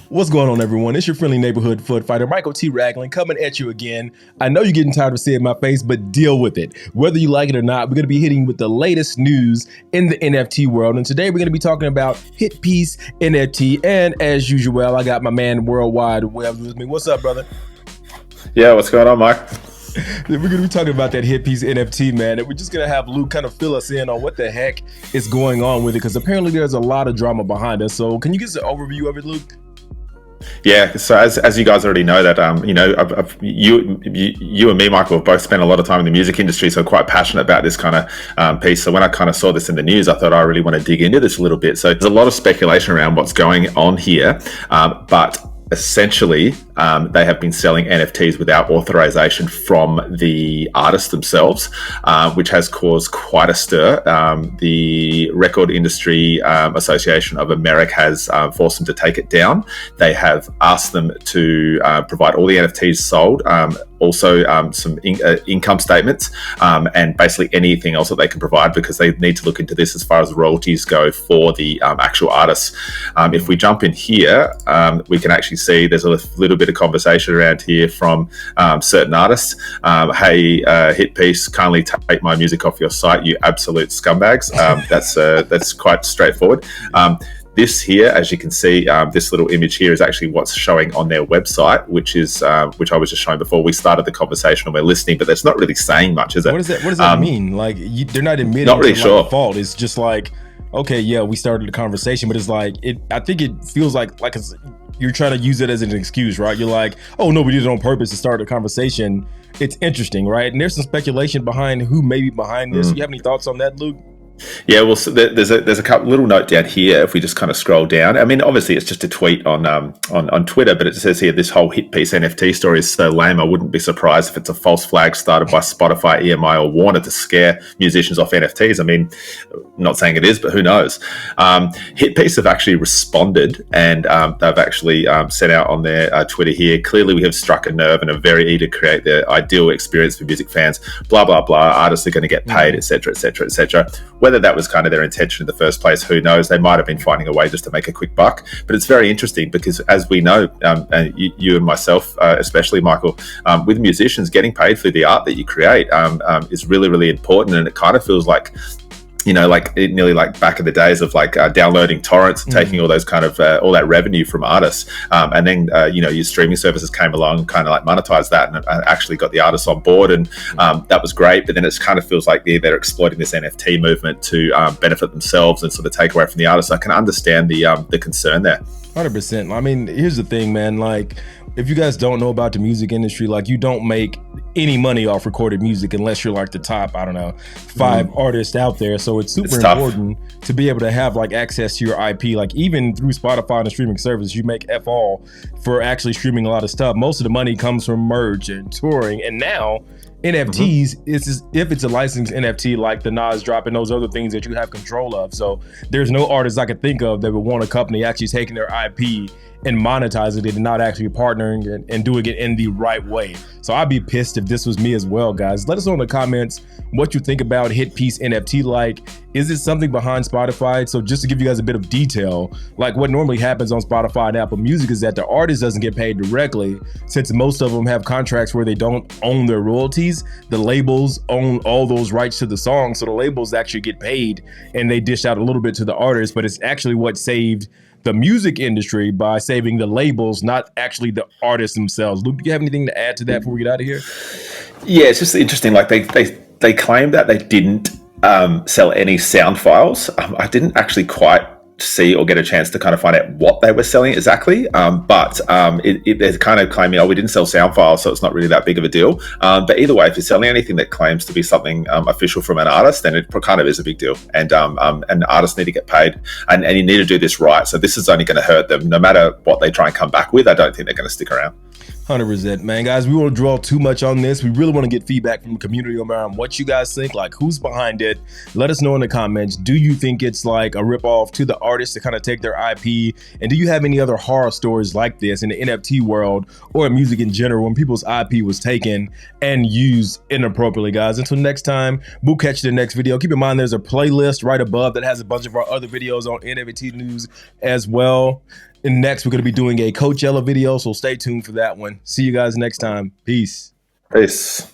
What's going on, everyone? It's your friendly neighborhood foot fighter, Michael T. Ragland, coming at you again. I know you're getting tired of seeing my face, but deal with it. Whether you like it or not, we're going to be hitting with the latest news in the NFT world. And today we're going to be talking about Hitpiece NFT. And as usual, I got my man Worldwide Web with me. What's up, brother? Yeah, what's going on, Mike? We're going to be talking about that Hitpiece NFT, man. And we're just going to have Luke kind of fill us in on what the heck is going on with it, because apparently there's a lot of drama behind us. So can you give us an overview of it, Luke? Yeah, so as you guys already know that you and me, Michael, have both spent a lot of time in the music industry, so quite passionate about this kind of piece. So when I kind of saw this in the news, I thought I really want to dig into this a little bit. So there's a lot of speculation around what's going on here, but essentially they have been selling NFTs without authorization from the artists themselves, which has caused quite a stir. The Record Industry Association of America has forced them to take it down. They have asked them to provide all the NFTs sold, also some income statements, and basically anything else that they can provide, because they need to look into this as far as royalties go for the actual artists. If we jump in here, we can actually see there's a little bit of conversation around here from certain artists. Hey, Hitpiece, kindly take my music off your site, you absolute scumbags. That's quite straightforward. This here, as you can see, this little image here is actually what's showing on their website, which I was just showing before we started the conversation and we're listening, but that's not really saying much, is it? What does that mean? Like, they're not admitting not really sure. Like, fault. It's just like, okay, yeah, we started the conversation, but it's like, I think it feels like you're trying to use it as an excuse, right? You're like, oh no, we did it on purpose to start a conversation. It's interesting, right? And there's some speculation behind who may be behind this. You have any thoughts on that, Luke? Yeah, well, so there's a couple little note down here. If we just kind of scroll down, I mean, obviously it's just a tweet on Twitter, but it says here, this whole Hitpiece NFT story is so lame. I wouldn't be surprised if it's a false flag started by Spotify, EMI, or Warner to scare musicians off NFTs. I mean, I'm not saying it is, but who knows? Hitpiece have actually responded, and they've actually sent out on their Twitter here. Clearly, we have struck a nerve and are very eager to create the ideal experience for music fans. Blah blah blah. Artists are going to get paid, etc., etc., etc. Whether that was kind of their intention in the first place, who knows? They might have been finding a way just to make a quick buck. But it's very interesting because, as we know, and you and myself, especially Michael, with musicians, getting paid for the art that you create is really, really important. And it kind of feels like, nearly like back in the days of downloading torrents and taking all those kind of all that revenue from artists, and then your streaming services came along, kind of like monetized that, and actually got the artists on board, and that was great. But then it kind of feels like they're exploiting this NFT movement to benefit themselves and sort of take away from the artists. I can understand the concern there. 100%. I mean, here's the thing, man. Like, if you guys don't know about the music industry, like, you don't make any money off recorded music unless you're like the top, I don't know, 5 artists out there. So it's super important to be able to have like access to your IP. Like, even through Spotify and the streaming service, you make F all for actually streaming a lot of stuff. Most of the money comes from merch and touring. And now NFTs, if it's a licensed NFT like the Nas drop and those other things that you have control of. So there's no artist I could think of that would want a company actually taking their IP and monetizing it and not actually partnering and doing it in the right way. So I'd be pissed if this was me as well, guys. Let us know in the comments what you think about Hitpiece NFT. Like, is it something behind Spotify? So just to give you guys a bit of detail, like what normally happens on Spotify and Apple Music is that the artist doesn't get paid directly, since most of them have contracts where they don't own their royalties. The labels own all those rights to the song, so the labels actually get paid and they dish out a little bit to the artist, but it's actually what saved the music industry by saving the labels, not actually the artists themselves. Luke, do you have anything to add to that before we get out of here? Yeah, it's just interesting. Like they claim that they didn't sell any sound files. I didn't actually quite see or get a chance to kind of find out what they were selling exactly, but they're kind of claiming, we didn't sell sound files, so it's not really that big of a deal. But either way, if you're selling anything that claims to be something official from an artist, then it kind of is a big deal, and artists need to get paid, and you need to do this right. So this is only going to hurt them. No matter what they try and come back with, I don't think they're going to stick around. 100%, man. Guys, we won't dwell too much on this. We really want to get feedback from the community around what you guys think, like who's behind it. Let us know in the comments. Do you think it's like a ripoff to the artist to kind of take their IP? And do you have any other horror stories like this in the NFT world or in music in general when people's IP was taken and used inappropriately, guys? Until next time, we'll catch you in the next video. Keep in mind, there's a playlist right above that has a bunch of our other videos on NFT news as well. And next, we're going to be doing a Coachella video, so stay tuned for that one. See you guys next time. Peace. Peace.